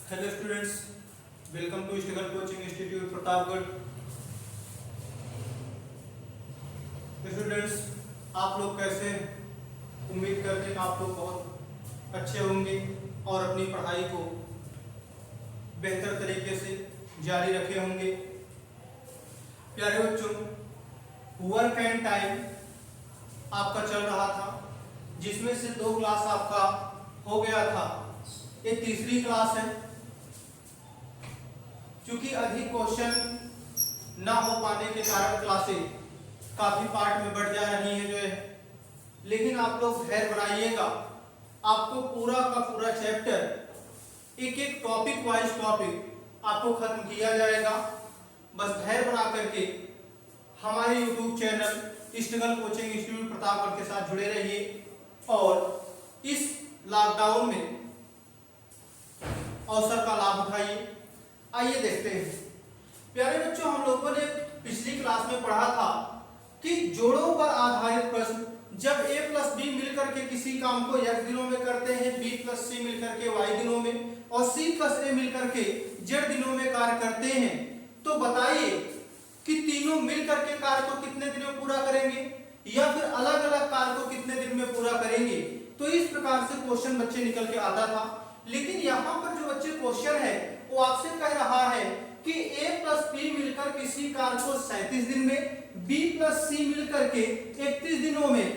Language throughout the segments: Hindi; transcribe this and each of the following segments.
Hello students, welcome to struggle coaching institute Pratapgarh. Students, आप लोग कैसे? उम्मीद करते हैं कि आप लोग बहुत अच्छे होंगे और अपनी पढ़ाई को बेहतर तरीके से जारी रखे होंगे। प्यारे बच्चों, वर्क एंड टाइम आपका चल रहा था, जिसमें से 2 क्लास आपका हो गया था। ये तीसरी क्लास है। क्योंकि अधिक क्वेश्चन ना हो पाने के कारण क्लासें काफी पार्ट में बढ़ जा रही है जो है, लेकिन आप लोग धैर्य बनाइएगा। आपको पूरा का पूरा चैप्टर एक एक टॉपिक वाइज टॉपिक आपको खत्म किया जाएगा। बस धैर्य बना करके हमारे YouTube channel struggle coaching institute Pratapgarh के साथ जुड़े रहिए और इस लॉकडाउन में अवसर का लाभ उठाइए। आइए देखते हैं। प्यारे बच्चों, हम लोगों ने पिछली क्लास में पढ़ा था कि जोड़ों पर आधारित प्रश्न, जब a प्लस बी मिलकर के किसी काम को x दिनों में करते हैं, b प्लस सी मिलकर के y दिनों में और c प्लस a मिलकर के z दिनों में कार्य करते हैं, तो बताइए कि तीनों मिलकर के कार्य को कितने दिन में पूरा करेंगे या फिर अलग अलग कार्य को कितने दिन में पूरा करेंगे। तो इस प्रकार से क्वेश्चन बच्चे निकल के आता था। लेकिन यहाँ पर जो बच्चे क्वेश्चन है वो आपसे कह रहा है कि a प्लस बी मिलकर किसी कार्य को 37 दिन में, b प्लस सी मिलकर के 31 दिनों में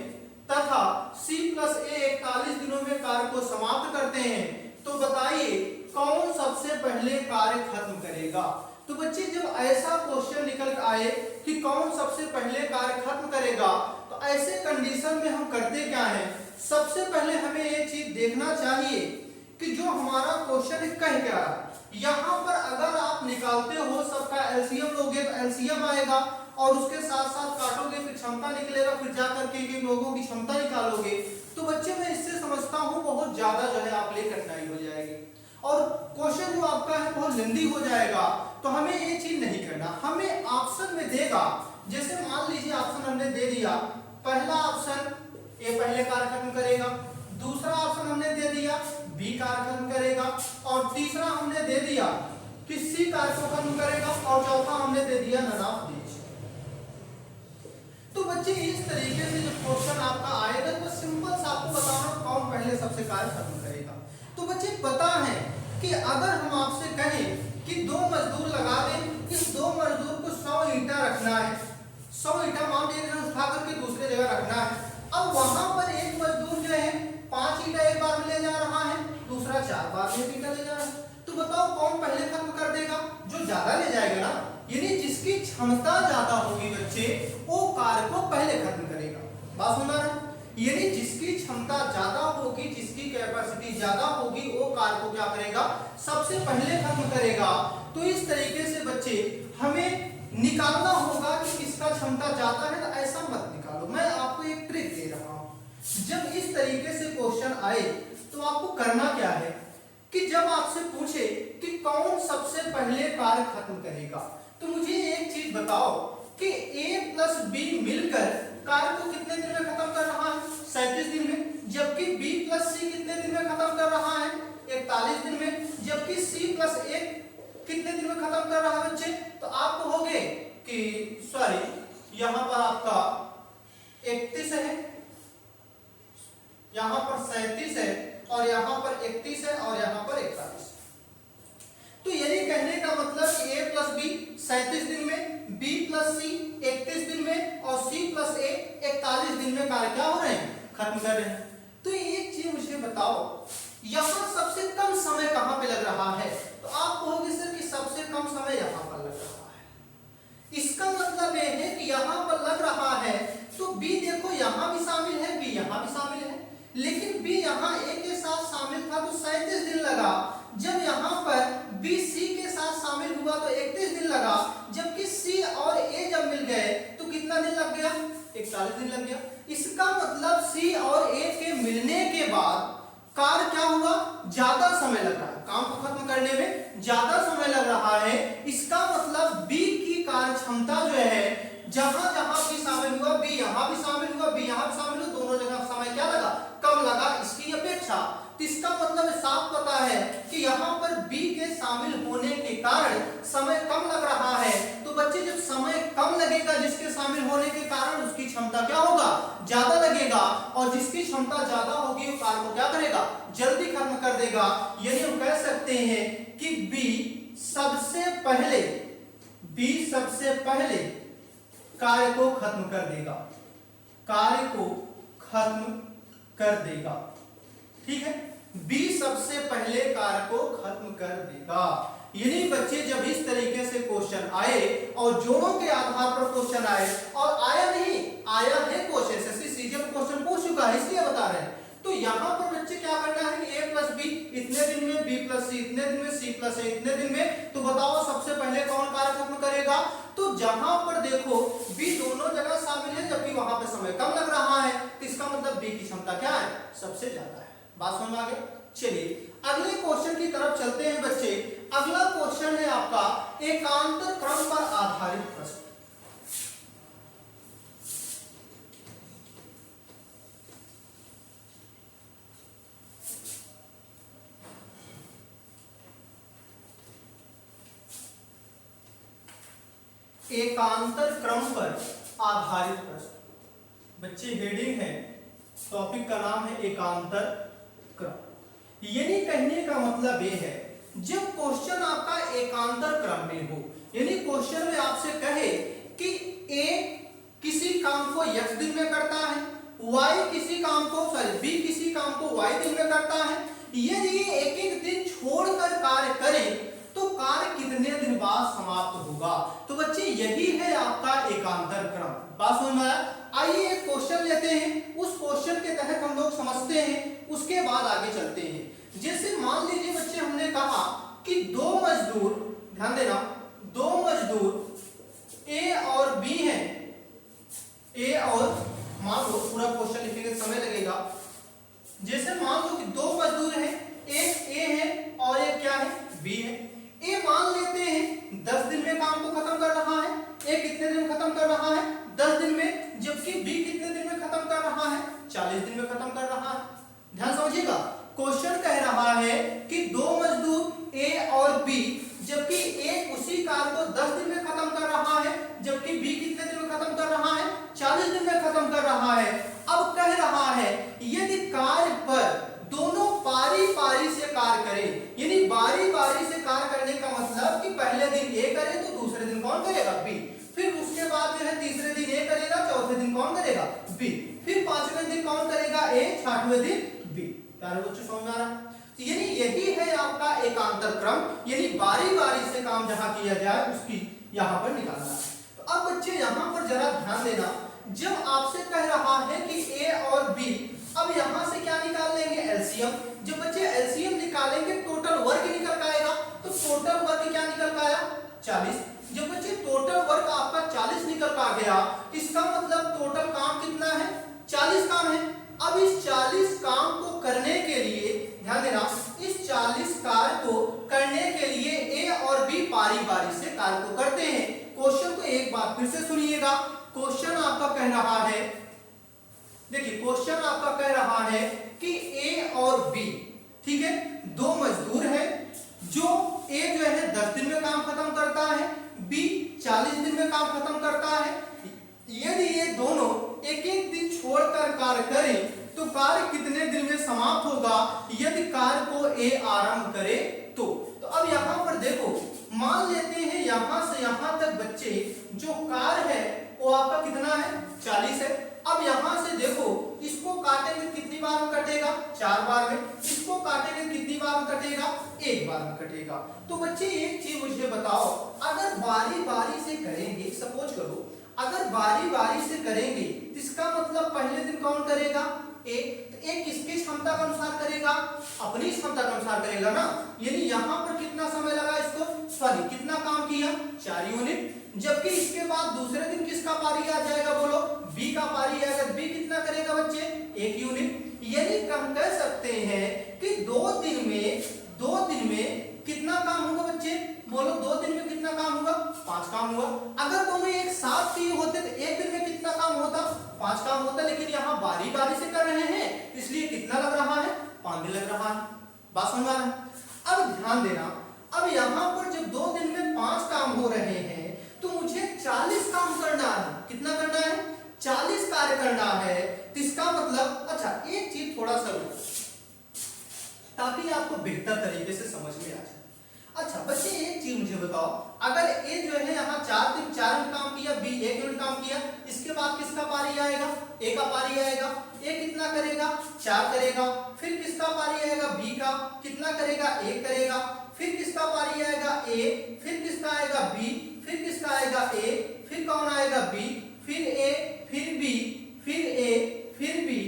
तथा c प्लस a 41 दिनों में कार्य को समाप्त करते हैं। तो बताइए कौन सबसे पहले कार्य खत्म करेगा। तो बच्चे, जब ऐसा क्वेश्चन निकल आए कि कौन सबसे पहले कार्य खत्म करेगा, तो ऐसे कंडीशन में हम करते क्या है, सबसे पहले हमें ये चीज देखना चाहिए कि जो हमारा क्वेश्चन कह क्या रहा है। यहाँ पर अगर आप निकालते हो सबका एलसीएम लोगे तो एलसीएम आएगा और उसके साथ साथ काटोगे फिर क्षमता निकलेगा, फिर जाकर के लोगों की क्षमता निकालोगे। तो बच्चे, मैं इससे समझता हूँ बहुत ज्यादा जो है आप लिए कठिनाई हो जाएगी और क्वेश्चन जो आपका है बहुत लेंदी हो जाएगा। तो हमें ये चीज नहीं करना। हमें ऑप्शन में देगा, जैसे मान लीजिए ऑप्शन हमने दे दिया, पहला ऑप्शन ए पहले कार्य खत्म करेगा, दूसरा ऑप्शन हमने दे दिया बी कार्य खत्म करेगा और तीसरा हमने दे दिया कि सी कार्य को खत्म करेगा और चौथा हमने दे दिया नन ऑफ दीज। तो बच्चे, इस तरीके से जो क्वेश्चन आपका आएगा तो सिंपल सा आपको बताना कौन पहले सबसे कार्य खत्म करेगा। तो बच्चे, पता है कि अगर हम आपसे कहें कि 2 मजदूर लगा दें, इस 2 मजदूर को 100 ईंटा रखना है, 100 ईंटा मान लीजिए उठा करके दूसरे जगह रखना है। अब वहां पर एक मजदूर जो है 5 ईंटा एक बार में ले जा रहा है, दूसरा 4 बार में ईंटा ले जा रहा है। तो बताओ कौन पहले खत्म कर देगा? जो ज्यादा ले जाएगा ना, यानी जिसकी क्षमता ज्यादा होगी बच्चे, वो कार्य को पहले खत्म करेगा। बात सुना रहा? यानी जिसकी क्षमता ज्यादा होगी, जिसकी कैपेसिटी ज्यादा होगी, वो कार्य को क्या करेगा, सबसे पहले खत्म करेगा। तो इस तरीके से बच्चे हमें निकालना होगा कि किसका क्षमता ज्यादा है। तो ऐसा मत निकालो, मैं आपको एक ट्रिक दे रहा हूं। जब इस तरीके से क्वेश्चन आए तो आपको करना क्या है कि जब आपसे पूछे कि कौन सबसे पहले कार्य खत्म करेगा, तो मुझे एक चीज बताओ कि a प्लस बी मिलकर कार्य को कितने दिन में खत्म कर रहा है, 37 दिन में, जबकि b प्लस सी कितने दिन में खत्म कर रहा है, 41 दिन में, जबकि c प्लस a कितने दिन में खत्म कर रहा है बच्चे। तो आप कहोगे कि सॉरी, यहां पर आपका 31 है, यहां पर 37 है और यहां पर 31 है और यहां पर 41। तो यही कहने का मतलब कि a प्लस बी 37 दिन में, b प्लस सी 31 दिन में और c प्लस a 41 दिन में कार्य क्या हो रहे हैं, खत्म कर रहे हैं। तो एक चीज मुझे बताओ, यहां सबसे कम समय कहां पे लग रहा है। तो आप कहोगे सर कि सबसे कम समय यहां पर लग रहा है। इसका मतलब यह है कि यहां पर लग रहा है तो b देखो यहां भी शामिल है, b यहां भी शामिल है, लेकिन b यहां a के साथ शामिल था तो 37 दिन लगा। जब यहां पर b c के साथ शामिल हुआ तो 31 दिन लगा, जबकि c और a जब मिल गए तो कितना दिन लग गया, 41 दिन लग गया। इसका मतलब c और a के मिलने के बाद कार्य क्या हुआ, ज्यादा समय लग रहा है, काम को खत्म करने में ज्यादा समय लग रहा है। इसका मतलब b की कार्य क्षमता जो है, जहां जहां भी शामिल हुआ, b यहां भी शामिल हुआ, b यहां भी शामिल हुआ, दोनों जगह समय क्या लगा, कम लगा इसकी अपेक्षा। तो इसका मतलब साफ पता है कि यहाँ पर b के शामिल होने के कारण समय कम लग रहा है। तो बच्चे जब समय कम लगेगा जिसके शामिल होने के कारण उसकी क्षमता क्या होगा, ज्यादा लगेगा, और जिसकी क्षमता ज्यादा होगी वो कार्य को क्या करेगा, जल्दी खत्म कर देगा। यानी हम कह सकते हैं कि बी सबसे पहले कार्य को खत्म कर देगा, कार्य को खत्म कर देगा। ठीक है, बी सबसे पहले कार्य को खत्म कर देगा। यानी बच्चे जब इस तरीके से क्वेश्चन आए और जोड़ों के आधार पर क्वेश्चन आए, और आया है क्वेश्चन, एसएससी सीजीएल क्वेश्चन पूछ चुका है इसलिए बता रहे हैं। तो यहाँ पर बच्चे क्या करना है कि a प्लस बी इतने दिन में, b प्लस सी इतने दिन में, c प्लस ए इतने दिन में। तो बताओ सबसे पहले कौन कार्य खत्म करेगा। तो जहां पर देखो b दोनों जगह शामिल है जबकि वहां पे समय कम लग रहा है, तो इसका मतलब b की क्षमता क्या है, सबसे ज्यादा है। बात समझ में आ गई। चलिए अगले क्वेश्चन की तरफ चलते हैं बच्चे। अगला क्वेश्चन है आपका एकांतर क्रम पर आधारित प्रश्न। एकांतर क्रम पर आधारित प्रश्न। बच्चे हेडिंग है, टॉपिक का नाम है एकांतर क्रम। यानी कहने का मतलब यह है जब क्वेश्चन आपका एकांतर क्रम में हो, यानी क्वेश्चन में आपसे कहे कि ए किसी काम को x दिन में करता है, y किसी काम को b किसी काम को y दिन में करता है। यदि ये एक एक दिन छोड़कर कार्य करें तो कार्य कितने दिन बाद समाप्त होगा। तो बच्चे यही है आपका एकांतर क्रम। बात समझ में आया। आइए एक क्वेश्चन लेते हैं, उस क्वेश्चन के तहत हम लोग समझते हैं, उसके बाद आगे चलते हैं। जैसे मान लीजिए बच्चे हमने कहा कि दो मजदूर, ध्यान देना, दो मजदूर ए और बी हैं, ए और, मान लो पूरा क्वेश्चन लिखने के समय लगेगा। जैसे मान लो कि दो मजदूर हैं, एक ए है और एक क्या है, बी है। ए मान लेते हैं 10 दिन में काम को खत्म कर रहा है, ए कितने दिन में खत्म कर रहा है, 10 दिन में, जबकि बी कितने दिन में खत्म कर रहा है, 40 दिन में खत्म कर रहा है। ध्यान समझिएगा, क्वेश्चन कह रहा है कि दो मजदूर ए और बी, जबकि ए उसी कार्य को 10 दिन में खत्म कर रहा है, जबकि बी कितने दिन में खत्म कर रहा है, 40 दिन में खत्म कर रहा है। अब कह रहा है यदि कार्य पर दोनों बारी बारी से कार्य करें, यानी बारी बारी से कार्य करने का मतलब कि पहले दिन ए करे तो दूसरे दिन कौन करेगा, बी, फिर उसके बाद जो है तीसरे दिन ए करेगा, चौथे दिन कौन करेगा, बी, फिर पांचवें दिन कौन करेगा, ए, छठवें दिन बी। प्यारे बच्चों समझ में आ रहा। यानी यही है आपका एकांतर क्रम, यानी बारी बारी से काम जहां किया जाए उसकी यहां पर निकालना है। तो अब बच्चे यहां पर जरा ध्यान देना, जब आपसे कह रहा है कि ए और बी, अब यहां से क्या निकाल लेंगे, एलसीएम। जब बच्चे एलसीएम निकालेंगे टोटल वर्क निकल का आएगा, तो टोटल वर्क क्या निकल का आया, 40। जब बच्चे टोटल वर्क आपका 40 निकल का आ गया, इसका मतलब टोटल काम कितना है, 40 काम है। अब इस 40 काम को करने के लिए, ध्यान देना, इस 40 कार्य को करने के लिए ए और बी बारी बारी से कार्य को करते हैं। क्वेश्चन को एक बार फिर से सुनिएगा। क्वेश्चन आपका कह रहा है, देखिए क्वेश्चन आपका कह रहा है कि ए और बी, ठीक है, दो मजदूर हैं, जो ए जो है 10 दिन में काम खत्म करता है, बी 40 दिन में काम खत्म करता है। यदि ये दोनों एक एक दिन छोड़कर कार्य करें तो कार्य कितने दिन में समाप्त होगा, यदि कार्य को ए आरंभ करे तो। अब यहां पर देखो, मान लेते हैं यहां से यहां तक बच्चे जो कार्य है वो आपका कितना है, 40 है। अब यहां से देखो, इसको काटेंगे कितनी बार में कटेगा, 4 बार में, इसको काटेंगे कितनी बार में कटेगा, 1 बार में कटेगा। तो बच्चे एक चीज मुझे बताओ, अगर बारी बारी से करेंगे, सपोज करो अगर बारी बारी से करेंगे, इसका मतलब पहले दिन कौन करेगा, एक, तो एक किसकी क्षमता के अनुसार करेगा, अपनी क्षमता के अनुसार करेगा ना। यानी यहाँ पर कितना समय लगा इसको, सॉरी कितना काम किया, 4 यूनिट। जबकि इसके बाद दूसरे दिन किसका पारी आ जाएगा, बोलो, बी का पारी आएगा। बी कितना करेगा बच्चे, 1 यूनिट। यानी हम कह सकते हैं कि 2 दिन में कितना काम होगा बच्चे, बोलो 2 दिन में कितना काम होगा, 5 काम हुआ। अगर दोनों एक साथ किए होते तो एक दिन में कितना काम होता, 5 काम होता। लेकिन यहाँ बारी बारी से कर रहे हैं, इसलिए कितना लग रहा है, 5 दिन लग रहा है। बात समझ आ रहा है। अब ध्यान देना, अब यहाँ पर जब 2 दिन में 5 काम हो रहे हैं तो मुझे 40 काम करना है। कितना करना है? 40 कार्य करना है। तो इसका मतलब, अच्छा एक चीज थोड़ा सा ताकि आपको बेहतर तरीके से समझ में आ जाए। अच्छा बच्चे एक चीज मुझे बताओ, अगर ए जो है यहाँ 4 दिन 4 यूनिट काम किया, बी 1 यूनिट काम किया, इसके बाद किसका पारी आएगा? ए का पारी आएगा। ए कितना करेगा? 4 करेगा। फिर किसका पारी आएगा? बी का। कितना करेगा? 1 करेगा। फिर किसका पारी आएगा? ए। फिर किसका आएगा? बी। फिर किसका आएगा? ए। फिर कौन आएगा? बी। फिर ए, फिर बी, फिर ए, फिर बी।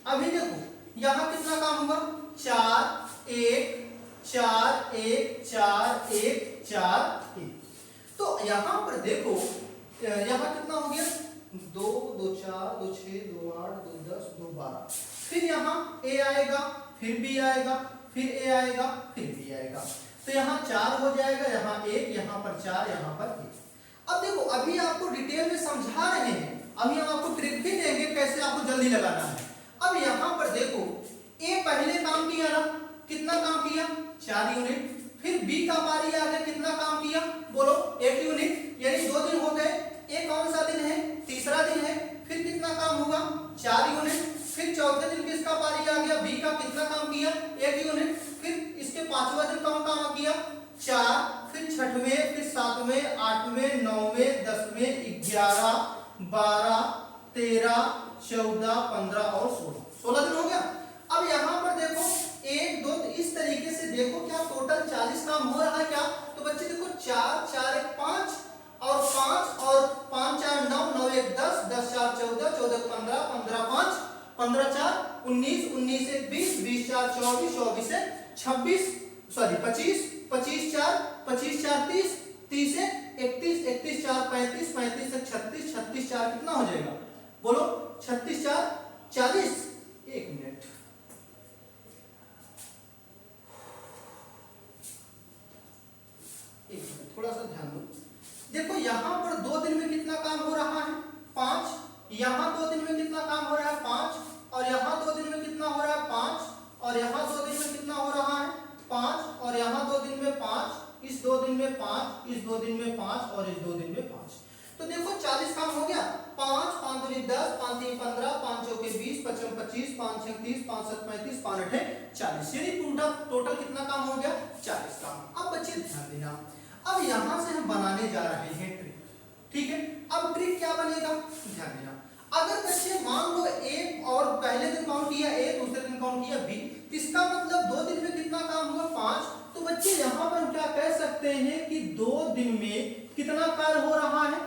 अभी देखो यहाँ कितना काम हुआ? 4 1 4 1 4 1 4 1। तो यहाँ पर देखो यहाँ कितना हो गया? 2 2 4 2 6 2 8 2 10 2 12। फिर यहाँ ए आएगा, फिर बी आएगा, फिर ए आएगा, फिर बी आएगा। तो यहाँ 4 हो जाएगा, यहाँ 1, यहाँ पर 4, यहाँ पर 1। अब देखो अभी आपको डिटेल में समझा रहे हैं, अभी हम आपको ट्रिक भी देंगे कैसे आपको जल्दी लगाना है। अब यहाँ पर देखो ए पहले काम किया ना, कितना काम किया? 4 यूनिट। फिर बी का पारी आ गया, कितना काम किया? बोलो 1 यूनिट, यानी 2 दिन हो गए। ए कौन सा दिन है? तीसरा दिन है। फिर कितना काम हुआ? 4 यूनिट। फिर चौथे दिन किसका पारी आ गया? बी का। कितना काम किया? 1 यूनिट। फिर इसके 5वां दिन कौन काम किया? 4। फिर 6वें, फिर 7वें, 8वें, 9वें, 10वें, 11 12 13 14 15 और 16 दिन हो गया। अब यहाँ पर देखो 1 2 इस तरीके से देखो क्या टोटल 40 काम हो रहा है क्या? तो बच्चे देखो 4 4 1 5 और 5 और 5 4 9 9 1 10 10 4 14 14 15 15 5 15 4 19 19 1 20 20 4 24 24 से 26 सॉरी 25 25 4 25 4 30 30 से 31 31 4 35 35 से 36 36 4 कितना हो जाएगा? बोलो 36 4 40। 1 मिनट, थोड़ा सा ध्यान दो। देखो यहाँ पर 2 दिन में कितना काम हो रहा है? 5। यहाँ 2 दिन में कितना काम हो रहा है? 5। और यहाँ 2 दिन में कितना हो रहा है? 5। और यहाँ 2 दिन में कितना हो रहा है? 5। और यहाँ 2 दिन में 5, इस 2 दिन में 5, इस 2 दिन में 5 और इस 2 दिन में 5। तो देखो 40 काम हो गया। 5 5 2 10 5 3 15 5 4 20 5 6 25 5 6 30 5 7 35 5 8 40, यानी टोटल कितना काम हो गया? 40 काम। अब बच्चे ध्यान देना, अब यहां से हम बनाने जा रहे हैं ट्रिक। ठीक है, अब ट्रिक क्या बनेगा? ध्यान देना। अगर बच्चे मान लो ए और पहले दिन काउंट किया ए, दूसरे दिन काउंट किया बी, इसका मतलब 2 दिन में कितना काम हुआ? 5। तो बच्चे यहाँ पर क्या कह सकते हैं कि 2 दिन में कितना कार्य हो रहा है?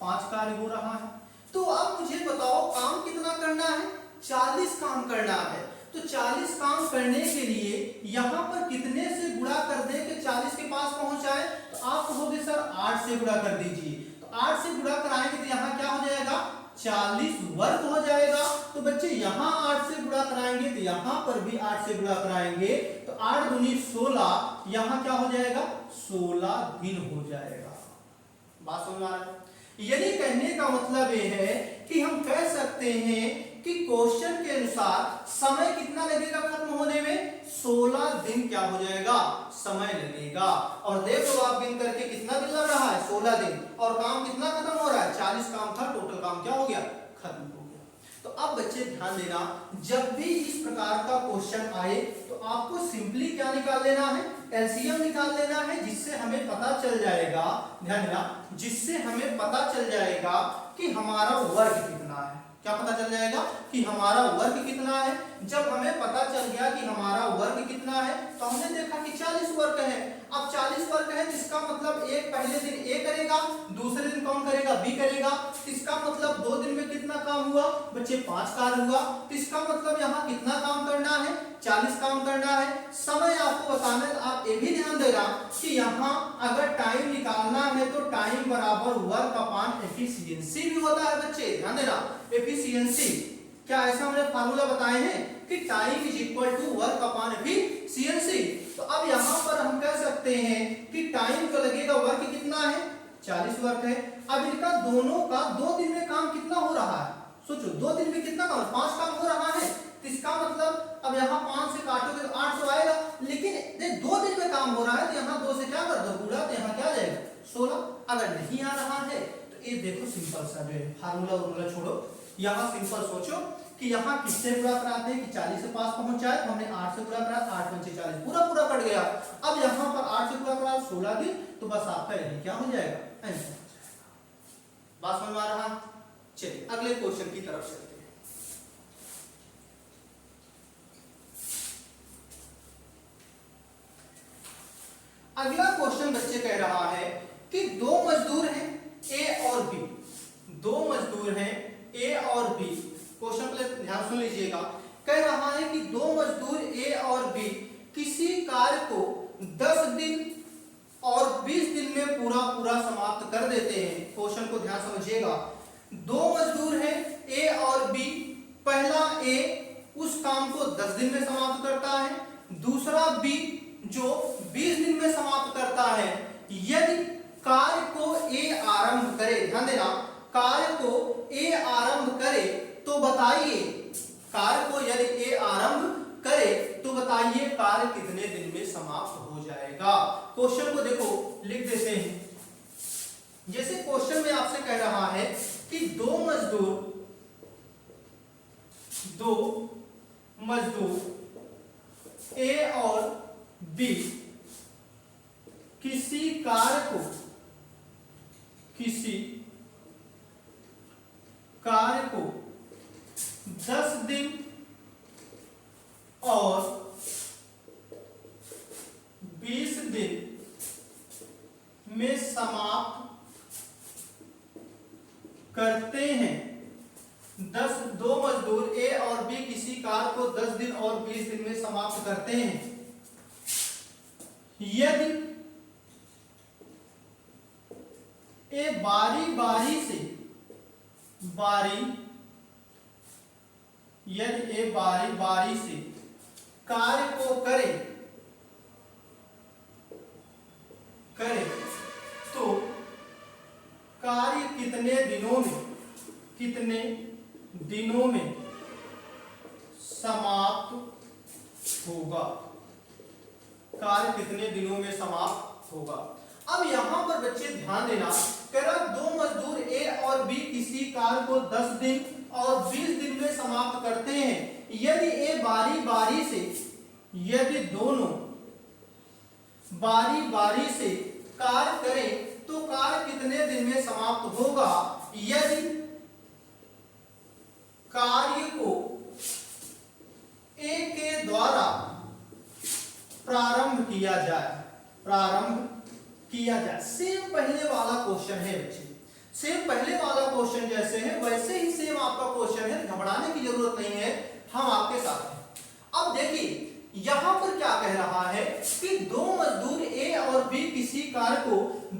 5 कार्य हो रहा है। तो अब मुझे बताओ काम कितना करना है? 40 काम करना है। तो 40 काम करने के लिए यहाँ पर कितने से गुणा कर दें कि 40 के पास पहुंच जाए? तो आप कहोगे सर 8 से गुणा कर दीजिए। तो 8 से गुणा कराएंगे तो यहाँ क्या हो जाएगा? 40 वर्ग हो जाएगा। तो बच्चे यहाँ 8 से गुणा कराएंगे तो यहाँ पर भी 8 से गुणा कराएंगे तो 8 दूनी 16, यहाँ क्या हो जाएगा? 16 दिन हो जाएगा। बात समझ आ रहा है? यानी कहने का मतलब यह है कि हम कह सकते हैं कि क्वेश्चन के अनुसार समय कितना लगेगा खत्म होने में? 16 दिन क्या हो जाएगा? समय लगेगा। और देख लो आप गिन करके कितना दिन लग रहा है? 16 दिन। और काम कितना खत्म हो रहा है? 40 काम था, टोटल काम क्या हो गया? खत्म हो गया। तो अब बच्चे ध्यान देना, जब भी इस प्रकार का क्वेश्चन आए तो आपको सिंपली क्या निकाल लेना है? एलसीएम निकाल लेना है, जिससे हमें पता चल जाएगा, ध्यान देना, जिससे हमें पता चल जाएगा कि हमारा वर्ग कितना है। क्या पता चल जाएगा? कि हमारा वर्ग कितना है। जब हमें पता चल गया कि हमारा वर्ग कितना है तो हमने देखा कि 40 वर्ग है। अब 40 वर्ग है, इसका मतलब एक पहले दिन ए करेगा, दूसरे दिन कौन करेगा? बी करेगा। इसका मतलब 2 दिन में कितना काम हुआ? बच्चे 5 कार्य हुआ। तो इसका मतलब यहाँ कितना काम करना है? 40 काम करना है। समय आपको बताना है, आप ये भी ध्यान देना कि यहाँ अगर टाइम निकालना है तो टाइम बराबर वर्क अपॉन एफिशिएंसी भी होता है। बच्चे ध्यान देना, एफिशिएंसी, क्या ऐसा हमने फार्मूला बताए हैं कि time is equal to work upon efficiency. तो अब यहाँ पर हम कह सकते हैं कि टाइम तो लगेगा, वर्क कितना है? 40 वर्क है। अब इनका दोनों का 2 दिन में काम कितना हो रहा है? सोचो 2 दिन में कितना काम? 5 काम हो रहा है। तो इसका मतलब अब यहाँ 5 से काटोगे तो 800 आएगा, लेकिन 2 दिन में काम हो रहा है तो यहाँ 2 से क्या कर दो गुणा, तो यहाँ क्या आ जाएगा 16। अगर नहीं आ रहा है तो ये देखो सिंपल सा जो है फार्मूला छोड़ो, यहाँ सिंपल सोचो कि यहाँ किससे गुणा कराते हैं कि 40 से 5 पहुंच जाए, तो हमने 8 से गुणा करा, 8 पंचे 40 पूरा पूरा कट गया। अब यहाँ पर 8 से गुणा करा 16 दिन, तो बस आपका यही क्या हो जाएगा आंसर। बात समझ में आ रहा? चलिए अगले क्वेश्चन की तरफ चलते हैं। अगला क्वेश्चन बच्चे कह रहा है कि दो मजदूर हैं ए और बी, दो मजदूर हैं ए और बी। क्वेश्चन पहले ध्यान सुन लीजिएगा। कह रहा है कि दो मजदूर ए और बी किसी कार्य को 10 दिन और 20 दिन में पूरा समाप्त कर देते हैं। क्वेश्चन को ध्यान समझिएगा। दो मजदूर हैं ए और बी, पहला ए उस काम को 10 दिन में समाप्त करता है, दूसरा बी जो 20 दिन में समाप्त करता है। यदि कार्य को ए आरंभ करे, ध्यान देना, कार्य को ए आरंभ करे तो बताइए, कार्य को यदि ए आरंभ करे तो बताइए कार्य कितने दिन में समाप्त हो जाएगा। क्वेश्चन को देखो लिख देते हैं। जैसे क्वेश्चन में आपसे कह रहा है कि दो मजदूर ए और बी किसी कार्य को 10 दिन और 20 दिन में समाप्त करते हैं। दो मजदूर ए और बी किसी कार्य को 10 दिन और 20 दिन में समाप्त करते हैं। यदि ए बारी बारी से कार्य को करे तो कार्य कितने दिनों में समाप्त होगा, कार्य कितने दिनों में समाप्त होगा। अब यहां पर बच्चे ध्यान देना, कह रहा दो मजदूर ए और बी किसी कार्य को 10 दिन और 20 दिन में समाप्त करते हैं। यदि ए बारी से, यदि दोनों बारी से कार्य करें तो कार्य कितने दिन में समाप्त होगा। यदि कार्य को ए के द्वारा प्रारंभ किया जाए। सेम पहले वाला क्वेश्चन है बच्चे, सेम पहले वाला क्वेश्चन जैसे है वैसे ही सेम आपका क्वेश्चन है, घबराने की जरूरत नहीं है, हम आपके साथ हैं। अब देखिए यहां पर क्या कह रहा है कि दो मजदूर ए और बी किसी कार्य को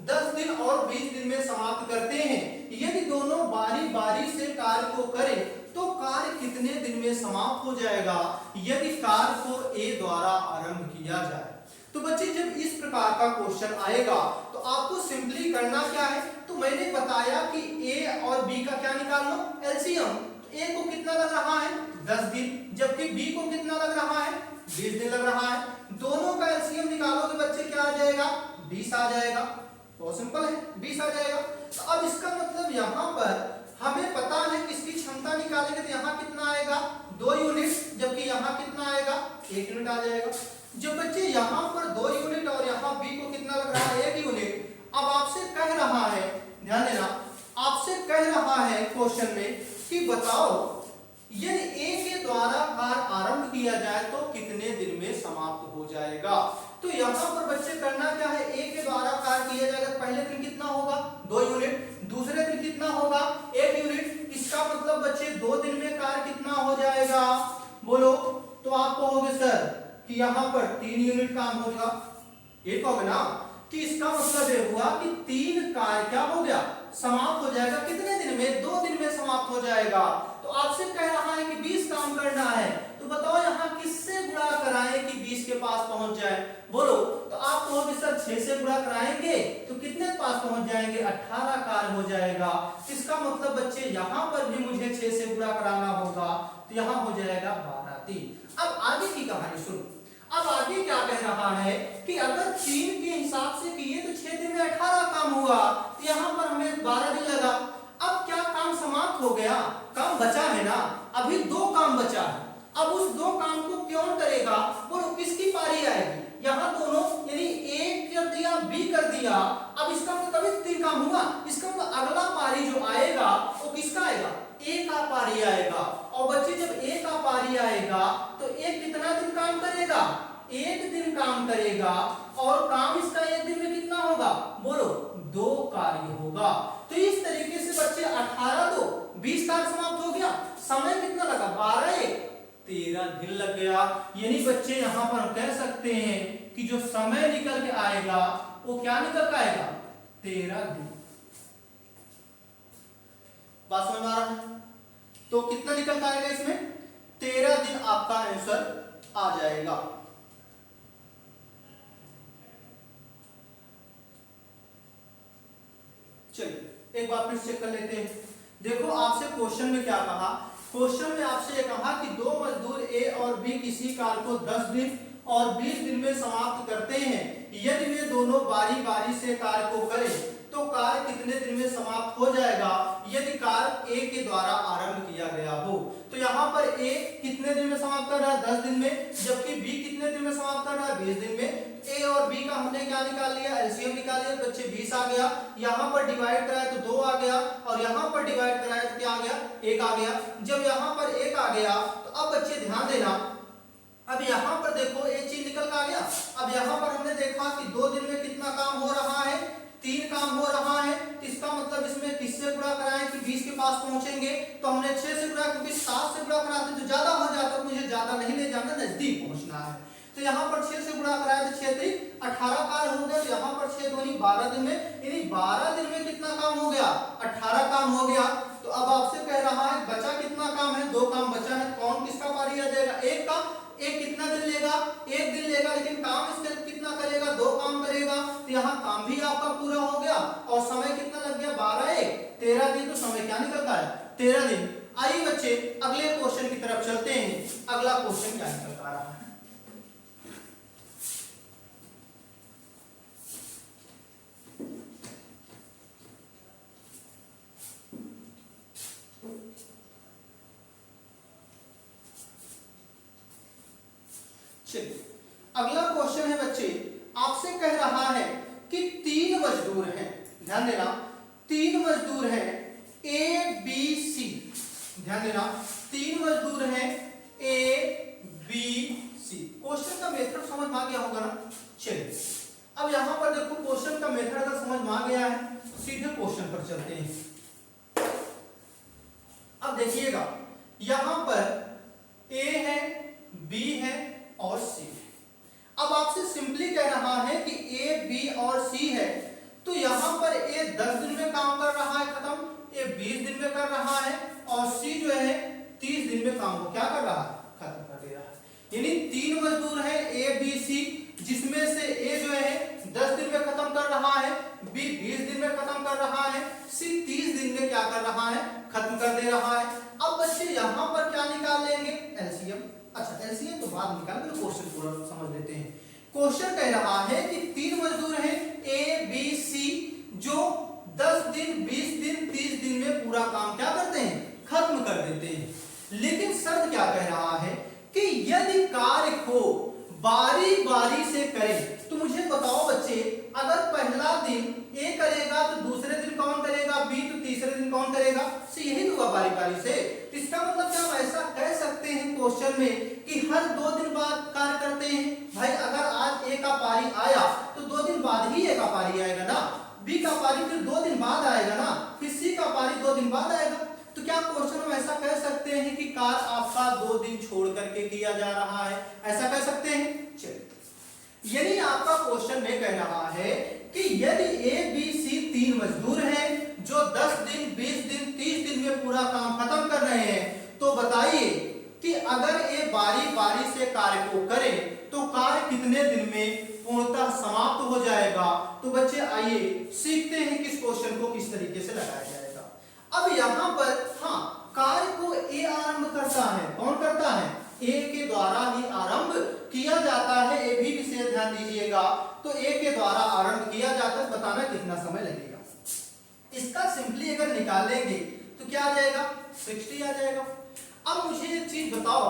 10 दिन और 20 दिन में समाप्त करते हैं। यदि दोनों बारी से कार्य को करें तो कार्य कितने दिन में समाप्त हो जाएगा, यदि कार्य को ए द्वारा आरंभ किया जाए। तो बच्चे जब इस प्रकार का क्वेश्चन आएगा तो आपको सिंपली करना क्या है, तो मैंने बताया कि ए और बी का क्या निकाल लो एलसीएम। ए को कितना लग रहा है 10 दिन, जबकि बी को कितना लग रहा है 20 दिन लग रहा है। दोनों का एलसीएम निकालोगे बच्चे क्या आ जाएगा 20 आ जाएगा। बहुत सिंपल है, 20 आ जाएगा। तो अब इसका मतलब यहाँ पर हमें पता है कि इसकी क्षमता निकालेंगे तो यहाँ कितना आएगा 2 यूनिट, जबकि यहाँ कितना आएगा 1 यूनिट आ जाएगा। जब बच्चे यहाँ पर 2 यूनिट और यहाँ बी को कितना लग रहा है 1 यूनिट। अब आपसे कह रहा है, ध्यान देना, आपसे कह रहा है क्वेश्चन में कि बताओ यदि ए के द्वारा कार्य आरंभ किया जाए तो कितने दिन में समाप्त हो जाएगा। तो यहाँ पर बच्चे करना क्या है, ए के द्वारा कार्य किया जाएगा, पहले दिन कितना होगा 2 यूनिट, दूसरे दिन कितना होगा 1 यूनिट। इसका मतलब बच्चे 2 दिन में कार्य कितना हो जाएगा बोलो। तो आप कहोगे सर कि यहाँ पर 3 यूनिट काम होगा, ये कहोगे ना कि इसका मतलब ये हुआ कि 3 कार्य क्या हो गया समाप्त हो जाएगा। कितने दिन में 2 दिन में समाप्त हो जाएगा। तो आपसे कह रहा है कि 20 काम करना है, तो बताओ यहाँ किससे गुणा कराएं कि 20 के पास पहुंच जाए बोलो। तो आप कहोगे सर 6 से गुणा कराएंगे तो कितने के पास पहुंच जाएंगे 18 कार्य हो जाएगा। इसका मतलब बच्चे यहाँ पर भी मुझे 6 से गुणा कराना होगा, तो यहाँ हो जाएगा 12 3। अब आगे की कहानी सुनो। अब आगे क्या कह रहा है कि अगर 3 के हिसाब से किए तो 6 दिन में 18 काम हुआ, यहाँ पर हमें 12 दिन लगा। अब क्या काम समाप्त हो गया? काम बचा है ना, अभी 2 काम बचा है। अब उस 2 काम को कौन करेगा? बोलो किसकी पारी आएगी? यहाँ दोनों यानी ए कर दिया, बी कर दिया। अब इसका मतलब तभी 3 काम हुआ। इसका मतलब अगला पारी जो आएगा वो किसका आएगा? ए का पारी आएगा। और बच्चे जब ए का पारी आएगा तो ए कितना दिन काम करेगा? 1 दिन काम करेगा। और काम इसका 1 दिन में कितना होगा? बोलो 2 कार्य होगा। तो इस तरीके से बच्चे 18 2 20 कार्य समाप्त हो गया। समय कितना लगा? 12 1 13 दिन लग गया। यानी बच्चे यहाँ पर हम कह सकते हैं कि जो समय निकल के आएगा वो क्या निकल के आएगा? 13 दिन। बात समझ में आ रहा है? तो कितना निकल के आएगा इसमें? 13 दिन आपका आंसर आ जाएगा। चलिए एक बार फिर चेक कर लेते हैं। देखो आपसे क्वेश्चन में क्या कहा? क्वेश्चन में आपसे ये कहा कि 2 मजदूर ए और बी किसी कार्य को 10 दिन और 20 दिन में समाप्त करते हैं। यदि वे दोनों बारी बारी से कार्य को करें तो कार्य कितने दिन में समाप्त हो जाएगा यदि कार्य ए के द्वारा आरंभ किया गया हो? तो यहाँ पर ए कितने दिन में समाप्त कर रहा है? 10 दिन में। जबकि बी कितने दिन में समाप्त कर रहा है? 20 दिन में। ए और बी का हमने क्या निकाल लिया? एलसीएम निकाल लिया। बच्चे 20 आ गया। यहाँ पर डिवाइड कराया तो 2 आ गया और यहाँ पर डिवाइड कराया तो क्या आ गया? 1 आ गया। जब यहाँ पर 1 आ गया तो अब बच्चे ध्यान देना, अब यहाँ पर देखो एक चीज निकल कर आ गया। अब यहाँ पर हमने देखा कि 2 दिन में कितना काम हो रहा है? 3 काम हो रहा है। इसका मतलब इसमें किससे गुणा कराएं कि 20 के पास पहुंचेंगे? तो हमने 6 से गुणा, क्योंकि 7 से गुणा कराते तो ज्यादा हो जाता, मुझे ज्यादा नहीं ले जाना, नजदीक पहुंचना है। तो यहाँ पर 6 से गुणा कराया तो 6 3 18 कार्य हो गया। तो यहाँ पर 6 दूनी 12 दिन में, यानी 12 दिन में कितना काम हो गया? 18 काम हो गया। तो अब आपसे कह रहा है बचा कितना काम है? 2 काम बचा है। कौन किसका पारी आ जाएगा? एक का। एक कितना दिन लेगा? 1 दिन लेगा, लेकिन काम इसके कितना करेगा? 2 काम करेगा। तो यहाँ काम भी आपका पूरा हो गया और समय कितना लग गया? 12 1 13 दिन। तो समय क्या निकलता है? 13 दिन। आइए बच्चे अगले क्वेश्चन की तरफ चलते हैं। अगला क्वेश्चन क्या निकल कर रहा है? चलिए अगला क्वेश्चन है बच्चे, आपसे कह रहा है कि 3 मजदूर हैं। ध्यान देना, 3 मजदूर हैं ए बी सी। ध्यान देना, 3 मजदूर हैं ए बी सी। क्वेश्चन का मेथड समझ में आ गया होगा ना? चलिए अब यहां पर देखो, क्वेश्चन का मेथड अगर समझ में आ गया है तो सीधे क्वेश्चन पर चलते हैं। अब देखिएगा, यहां पर ए है, बी है और सी है। अब आपसे सिंपली कह रहा है कि ए बी और सी है, तो यहां पर ए 10 दिन में काम कर रहा है खत्म, ए 20 दिन में कर रहा है और सी जो है 30 दिन में काम को क्या कर रहा है? खत्म कर दे रहा है। यानी 3 मजदूर हैं ए बी सी, जिसमें से ए जो है 10 दिन में खत्म कर रहा है, बी 20 दिन में खत्म कर रहा है, सी 30 दिन में क्या कर रहा है? खत्म कर दे रहा है। अब बच्चे यहां पर क्या निकाल लेंगे? एलसीएम। अच्छा एलसीएम तो बाद निकाल, क्वेश्चन पूरा समझ लेते हैं। क्वेश्चन कह रहा है कि 3 मजदूर हैं ए बी सी, जो 10 दिन 20 दिन 30 दिन में पूरा काम क्या करते हैं? खत्म कर देते हैं। लेकिन शर्त क्या कह रहा है कि यदि कार्य को बारी बारी से करें। तो मुझे बताओ बच्चे, अगर पहला दिन ए करेगा तो दूसरे दिन कौन करेगा? बी। तो तीसरे दिन कौन करेगा? सी। यही होगा बारी बारी से। इसका मतलब क्या हम ऐसा कह सकते हैं क्वेश्चन में कि हर 2 दिन बाद कार्य करते हैं? भाई अगर आज ए का पारी आया तो 2 दिन बाद ही ए का पारी आएगा ना, बी का पारी फिर 2 दिन बाद आएगा ना, फिर सी का पारी 2 दिन बाद आएगा। तो क्या क्वेश्चन हम ऐसा कह सकते हैं कि कार्य आपका 2 दिन छोड़ करके किया जा रहा है? ऐसा कह सकते हैं? चलिए, यदि आपका क्वेश्चन में कह रहा है कि यदि ए बी सी 3 मजदूर हैं जो 10 दिन 20 दिन 30 दिन में पूरा काम खत्म कर रहे हैं, तो बताइए कि अगर ए बारी बारी से कार्य को करे तो कार्य कितने दिन में पूर्णतः समाप्त हो जाएगा? तो बच्चे आइए सीखते हैं किस क्वेश्चन को किस तरीके से लगाया जाएगा। अब यहां पर हाँ, कार्य को ए आरंभ करता है। कौन करता है? ए के द्वारा ही आरंभ किया जाता है, ये भी विशेष ध्यान दीजिएगा। तो ए के द्वारा आरंभ किया जाता है, बताना कितना समय लगेगा। इसका सिंपली अगर निकालेंगे तो क्या आ जाएगा, 60 आ जाएगा। अब मुझे एक चीज बताओ,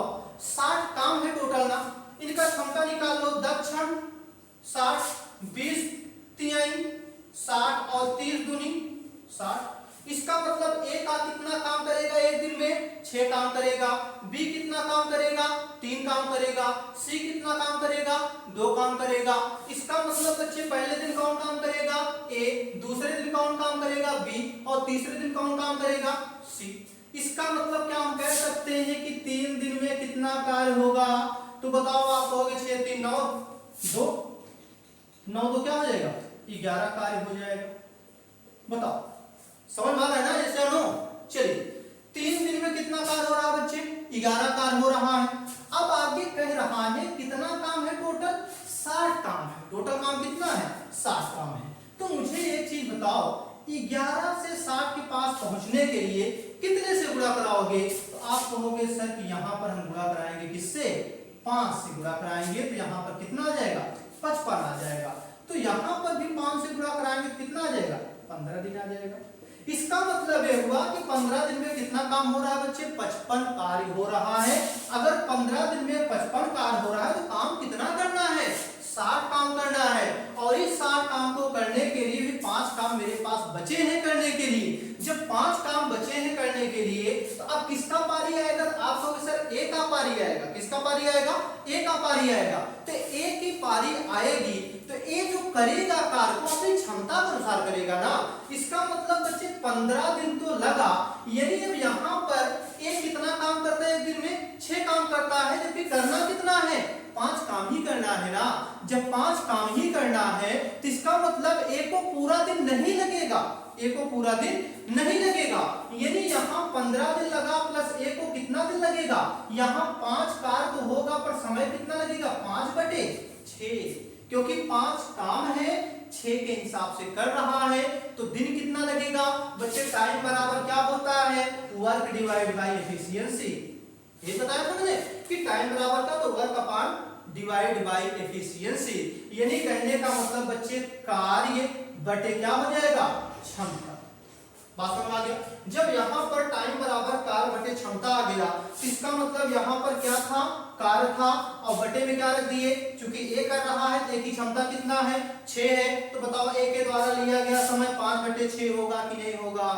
60 काम है टोटल ना, इनका क्षमता निकाल लो। 10 क्षण 60, 20 तिहाई 60 और 30 दूनी 60। इसका मतलब ए का कितना काम करेगा एक दिन में, 6 काम करेगा। बी कितना काम करेगा, 3 काम करेगा। सी कितना काम करेगा, 2 काम करेगा। इसका मतलब बच्चे पहले दिन कौन काम करेगा, ए, दूसरे दिन कौन काम करेगा, बी, और तीसरे दिन कौन काम करेगा, सी। इसका मतलब क्या हम कह सकते हैं कि 3 दिन में कितना कार्य होगा। तो बताओ आप कहोगे 6 3 9 2 9 तो क्या हो जाएगा, 11 कार्य हो जाएगा। बताओ समझ में आ रहा है ना, जैसे नो। चलिए 3 दिन में कितना कार्य हो रहा है बच्चे, 11 कार्य हो रहा है। अब आगे कह रहा है कितना काम है टोटल, 60 काम है। टोटल काम कितना है, 60 काम है। तो मुझे एक चीज बताओ, 11 से 60 के पास पहुंचने के लिए कितने से गुणा कराओगे। तो आप कहोगे सर कि यहाँ पर हम गुणा कराएंगे किससे, 5 से गुणा कराएंगे। तो यहाँ पर कितना आ जाएगा, 55 आ जाएगा। तो यहाँ पर भी 5 से गुणा कराएंगे तो कितना आ जाएगा, 15 दिन आ जाएगा। इसका मतलब यह हुआ कि 15 दिन में कितना काम हो रहा है बच्चे, 55 कार्य हो रहा है। अगर 15 दिन में 55 कार्य हो रहा है तो काम कितना करना है, 60 काम करना है। और इस 60 काम को करने के लिए भी 5 काम मेरे पास बचे हैं करने के लिए। जब 5 काम बचे हैं करने के लिए तो अब किसका पारी आएगा, आप कहोगे सर ए का पारी आएगा। किसका पारी आएगा, ए का पारी आएगा। तो ए की पारी आएगी तो ए जो करेगा कार्य को अपनी क्षमता के अनुसार करेगा ना। इसका मतलब बच्चे 15 दिन तो लगा, यानी अब यहाँ पर ए कितना काम करता है एक दिन में, 6 काम करता है। जबकि करना कितना है, 5 काम ही करना है ना। जब 5 काम ही करना है तो इसका मतलब ए को पूरा दिन नहीं लगेगा, ए को पूरा दिन नहीं लगेगा। यानी यहाँ 15 दिन लगा प्लस ए को कितना दिन लगेगा, यहाँ 5 कार्य तो होगा पर समय कितना लगेगा, 5/6। क्योंकि 5 काम है, 6 के हिसाब से कर रहा है तो दिन कितना लगेगा बच्चे। टाइम बराबर क्या होता है, वर्क डिवाइड बाय एफिशिएंसी। ये बताया था मैंने कि टाइम बराबर का तो work upon divide by efficiency. यानी कहने का मतलब बच्चे कार्य बटे क्या हो जाएगा, क्षमता। बात समझ आ गया। जब यहाँ पर टाइम बराबर कार्य बटे क्षमता आ गया तो इसका मतलब यहाँ पर क्या था, कार्य था और बटे में क्या रख दिए, चूंकि ए कर रहा है तो ए की क्षमता कितना है, 6 है। तो बताओ ए के द्वारा लिया गया समय 5/6 होगा कि नहीं होगा,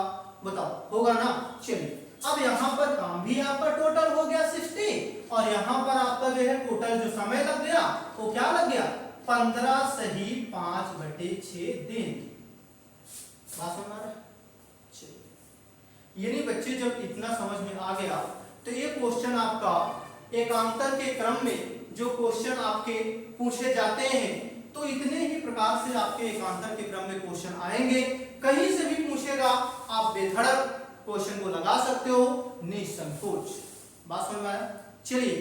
बताओ होगा ना। चलिए अब यहाँ पर काम भी आपका टोटल हो गया 60 और यहाँ पर आपका जो है टोटल जो समय लग गया वो क्या लग गया, 15 सही 5/6 दिन। बात समझ आ रहा है। यानी बच्चे जब इतना समझ में आ गया तो ये क्वेश्चन आपका एकांतर के क्रम में जो क्वेश्चन आपके पूछे जाते हैं तो इतने ही प्रकार से आपके एकांतर के क्रम में क्वेश्चन आएंगे। कहीं से भी पूछेगा आप बेधड़क क्वेश्चन को लगा सकते हो निसंकोच। बात समझ में आया। चलिए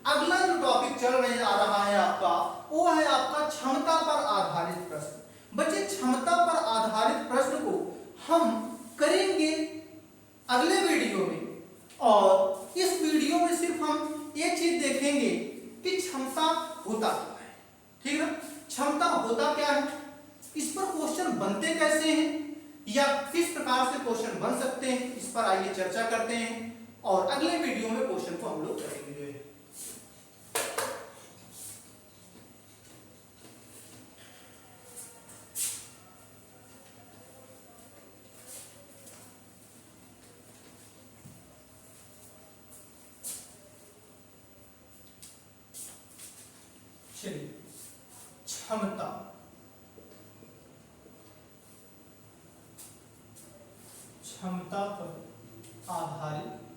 अगला जो टॉपिक चलने जा रहा है आपका वो है आपका क्षमता पर आधारित प्रश्न। बच्चे क्षमता पर आधारित प्रश्न को हम करेंगे अगले वीडियो में, और इस वीडियो में सिर्फ हम एक चीज देखेंगे कि क्षमता होता क्या है। ठीक है, क्षमता होता क्या है, इस पर क्वेश्चन बनते कैसे हैं या किस प्रकार से क्वेश्चन बन सकते हैं, इस पर आइए चर्चा करते हैं और अगले वीडियो में क्वेश्चन को हम लोग करेंगे। चलिए क्षमता, क्षमता पर आधारित